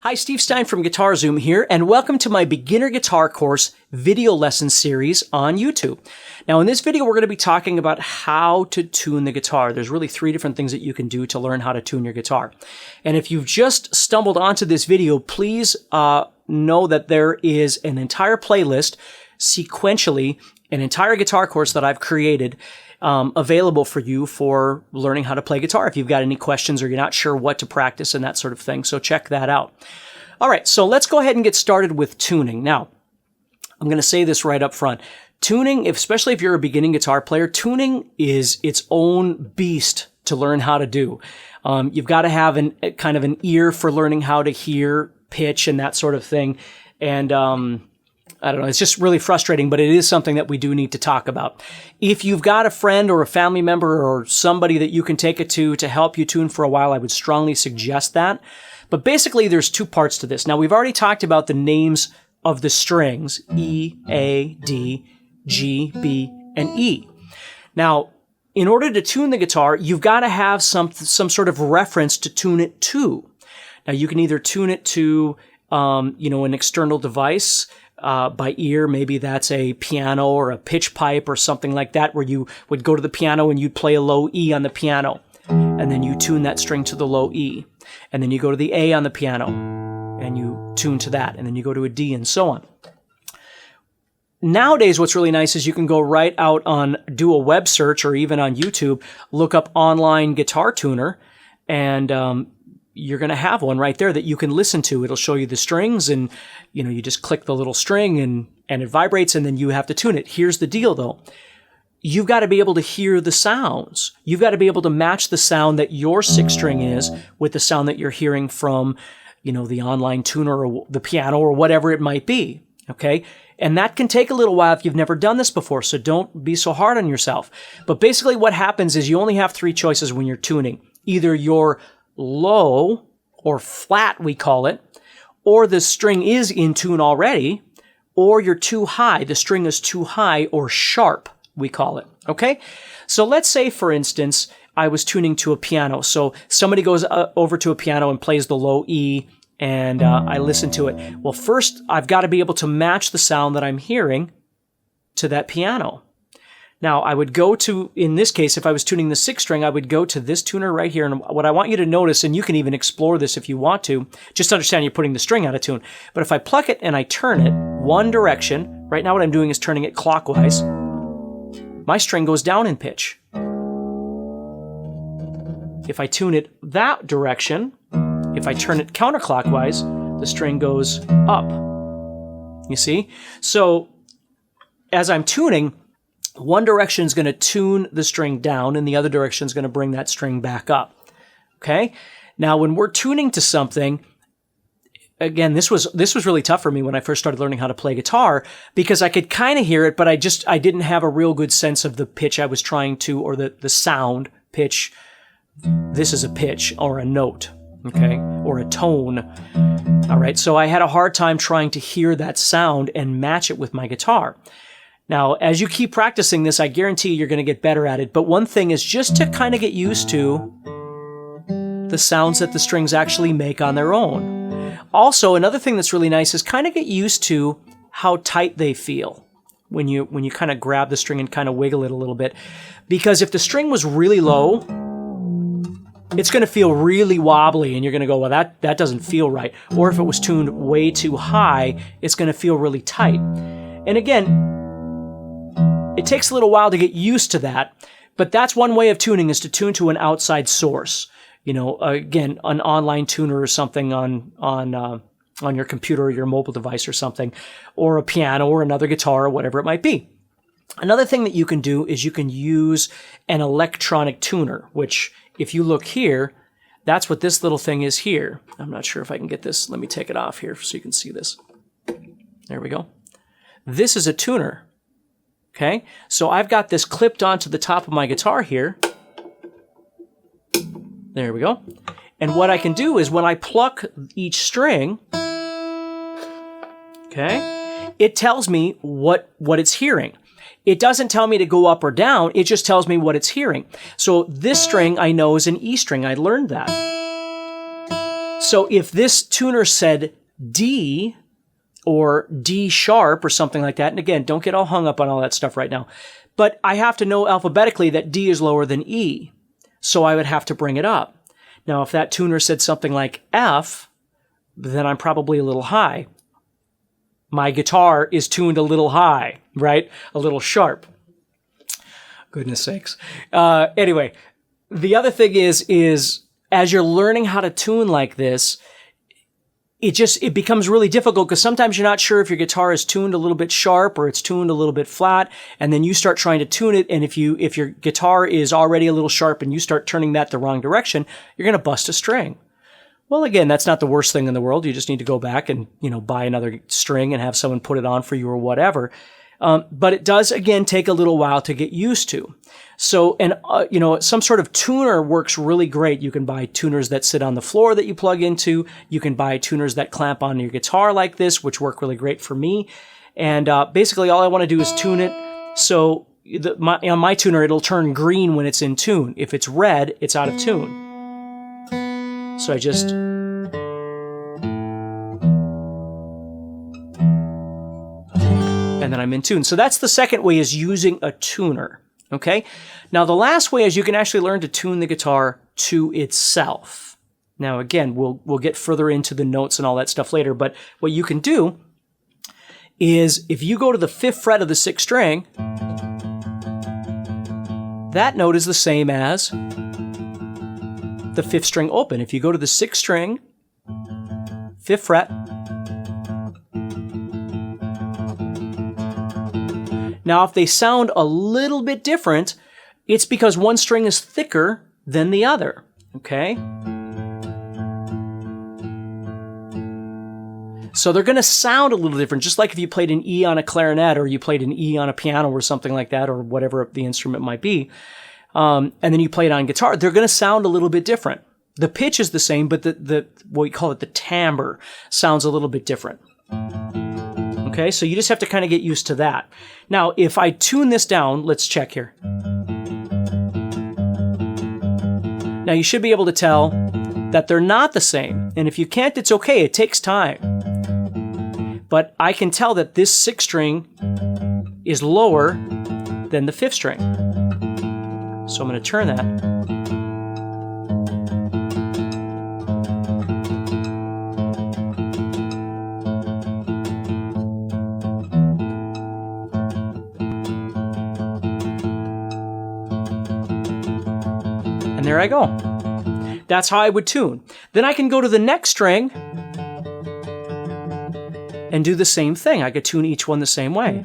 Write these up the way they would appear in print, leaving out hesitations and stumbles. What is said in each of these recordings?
Hi, Steve Stine from Guitar Zoom here, and welcome to my beginner guitar course video lesson series on YouTube. Now, in this video, we're going to be talking about how to tune the guitar. There's really three different things that you can do to learn how to tune your guitar. And if you've just stumbled onto this video, please know that there is an entire playlist, sequentially, an entire guitar course that I've created available for you for learning how to play guitar if you've got any questions or you're not sure what to practice and that sort of thing. So check that out. All right, so let's go ahead and get started with tuning. Now, I'm going to say this right up front. Tuning, especially if you're a beginning guitar player, tuning is its own beast to learn how to do. You've got to have kind of an ear for learning how to hear pitch and that sort of thing. And I don't know, it's just really frustrating, but it is something that we do need to talk about. If you've got a friend or a family member or somebody that you can take it to help you tune for a while, I would strongly suggest that. But basically, there's two parts to this. Now, we've already talked about the names of the strings, E, A, D, G, B, and E. Now, in order to tune the guitar, you've got to have some sort of reference to tune it to. Now, you can either tune it to, an external device, by ear. Maybe that's a piano or a pitch pipe or something like that, where you would go to the piano and you'd play a low E on the piano, and then you tune that string to the low E. And then you go to the A on the piano and you tune to that, and then you go to a D and so on. Nowadays, what's really nice is you can go right out do a web search or even on YouTube, look up online guitar tuner, and you're going to have one right there that you can listen to. It'll show you the strings, and you just click the little string and it vibrates, and then you have to tune it. Here's the deal though. You've got to be able to hear the sounds. You've got to be able to match the sound that your sixth string is with the sound that you're hearing from, the online tuner or the piano or whatever it might be. Okay? And that can take a little while if you've never done this before, so don't be so hard on yourself. But basically what happens is you only have three choices when you're tuning. Either you're low or flat, we call it, or the string is in tune already, or you're too high, the string is too high, or sharp, we call it, okay? So let's say, for instance, I was tuning to a piano. So somebody goes over to a piano and plays the low E, and I listen to it. Well, first, I've got to be able to match the sound that I'm hearing to that piano. Now, I would go to, in this case, if I was tuning the sixth string, I would go to this tuner right here. And what I want you to notice, and you can even explore this if you want to, just understand you're putting the string out of tune. But if I pluck it and I turn it one direction, right now what I'm doing is turning it clockwise, my string goes down in pitch. If I tune it that direction, if I turn it counterclockwise, the string goes up. You see? So as I'm tuning, one direction is going to tune the string down, and the other direction is going to bring that string back up. Okay? Now, when we're tuning to something, again, this was really tough for me when I first started learning how to play guitar, because I could kind of hear it, but I didn't have a real good sense of the pitch I was trying to, or the sound pitch. This is a pitch or a note, okay, or a tone. All right, so I had a hard time trying to hear that sound and match it with my guitar. Now, as you keep practicing this, I guarantee you're going to get better at it. But one thing is just to kind of get used to the sounds that the strings actually make on their own. Also, another thing that's really nice is kind of get used to how tight they feel when you kind of grab the string and kind of wiggle it a little bit. Because if the string was really low, it's going to feel really wobbly, and you're going to go, well, that doesn't feel right. Or if it was tuned way too high, it's going to feel really tight. And again, it takes a little while to get used to that, but that's one way of tuning, is to tune to an outside source. Again, an online tuner or something on your computer or your mobile device or something, or a piano or another guitar or whatever it might be. Another thing that you can do is you can use an electronic tuner, which if you look here, that's what this little thing is here. I'm not sure if I can get this. Let me take it off here so you can see this. There we go. This is a tuner. Okay, so I've got this clipped onto the top of my guitar here. There we go. And what I can do is when I pluck each string, okay, it tells me what it's hearing. It doesn't tell me to go up or down, it just tells me what it's hearing. So this string I know is an E string, I learned that. So if this tuner said D or D sharp or something like that, and again, don't get all hung up on all that stuff right now, but I have to know alphabetically that D is lower than E, so I would have to bring it up. Now, if that tuner said something like F, then I'm probably a little high. My guitar is tuned a little high, right? A little sharp. Goodness sakes. Anyway, the other thing is as you're learning how to tune like this, it becomes really difficult because sometimes you're not sure if your guitar is tuned a little bit sharp or it's tuned a little bit flat, and then you start trying to tune it, and if your guitar is already a little sharp and you start turning that the wrong direction, you're going to bust a string. Well, again, that's not the worst thing in the world. You just need to go back and, buy another string and have someone put it on for you or whatever. But it does, again, take a little while to get used to. So, some sort of tuner works really great. You can buy tuners that sit on the floor that you plug into. You can buy tuners that clamp on your guitar like this, which work really great for me. And basically, all I want to do is tune it. So, on my tuner, it'll turn green when it's in tune. If it's red, it's out of tune. So I just... and then I'm in tune. So that's the second way, is using a tuner, okay? Now the last way is you can actually learn to tune the guitar to itself. Now again, we'll get further into the notes and all that stuff later, but what you can do is if you go to the 5th fret of the 6th string, that note is the same as the 5th string open. If you go to the 6th string, 5th fret, now if they sound a little bit different, it's because one string is thicker than the other, okay? So they're going to sound a little different, just like if you played an E on a clarinet or you played an E on a piano or something like that, or whatever the instrument might be. And then you play it on guitar, they're going to sound a little bit different. The pitch is the same, but the what we call it, the timbre, sounds a little bit different. Okay, so you just have to kind of get used to that. Now, if I tune this down, let's check here. Now, you should be able to tell that they're not the same. And if you can't, it's okay. It takes time. But I can tell that this 6th string is lower than the 5th string. So I'm going to turn that. And there I go. That's how I would tune. Then I can go to the next string and do the same thing. I could tune each one the same way.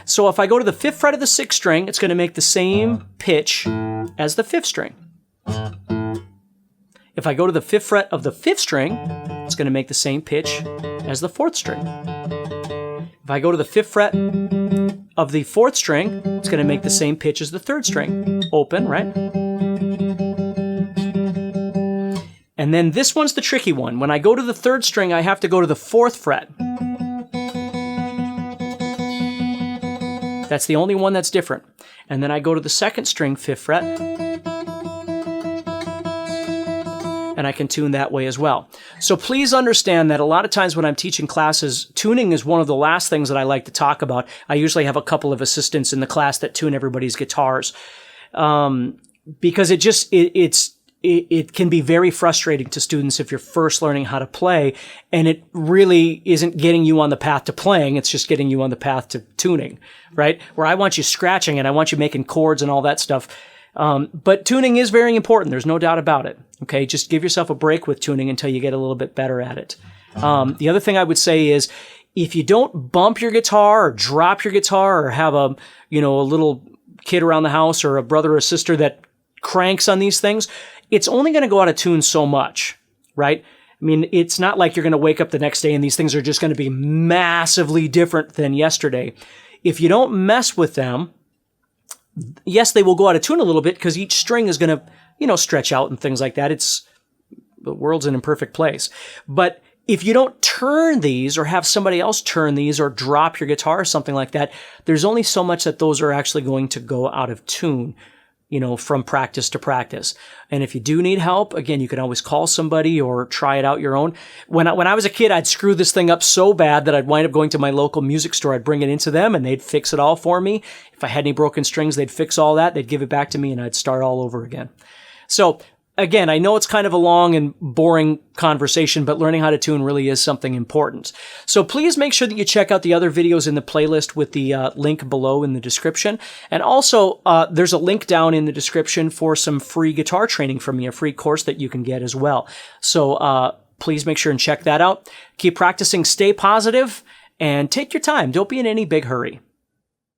So if I go to the 5th fret of the 6th string, it's going to make the same pitch as the 5th string. If I go to the 5th fret of the 5th string, it's going to make the same pitch as the 4th string. If I go to the 5th fret of the 4th string, it's going to make the same pitch as the 3rd string. Open, right? And then this one's the tricky one. When I go to the 3rd string, I have to go to the 4th fret. That's the only one that's different. And then I go to the 2nd string, 5th fret, and I can tune that way as well. So please understand that a lot of times when I'm teaching classes, tuning is one of the last things that I like to talk about. I usually have a couple of assistants in the class that tune everybody's guitars, because it can be very frustrating to students if you're first learning how to play, and it really isn't getting you on the path to playing, it's just getting you on the path to tuning, right? Where I want you scratching and I want you making chords and all that stuff. But tuning is very important, there's no doubt about it, okay? Just give yourself a break with tuning until you get a little bit better at it. The other thing I would say is, if you don't bump your guitar or drop your guitar or have a little kid around the house or a brother or sister that cranks on these things, it's only going to go out of tune so much, right? I mean, it's not like you're going to wake up the next day and these things are just going to be massively different than yesterday. If you don't mess with them, yes, they will go out of tune a little bit because each string is going to, stretch out and things like that. The world's an imperfect place. But if you don't turn these or have somebody else turn these or drop your guitar or something like that, there's only so much that those are actually going to go out of tune. from practice to practice. And if you do need help, again, you can always call somebody or try it out your own. When I was a kid, I'd screw this thing up so bad that I'd wind up going to my local music store. I'd bring it into them and they'd fix it all for me. If I had any broken strings, they'd fix all that. They'd give it back to me and I'd start all over again. So again, I know it's kind of a long and boring conversation, but learning how to tune really is something important. So please make sure that you check out the other videos in the playlist with the link below in the description. And also, there's a link down in the description for some free guitar training from me, a free course that you can get as well. So please make sure and check that out. Keep practicing, stay positive, and take your time. Don't be in any big hurry.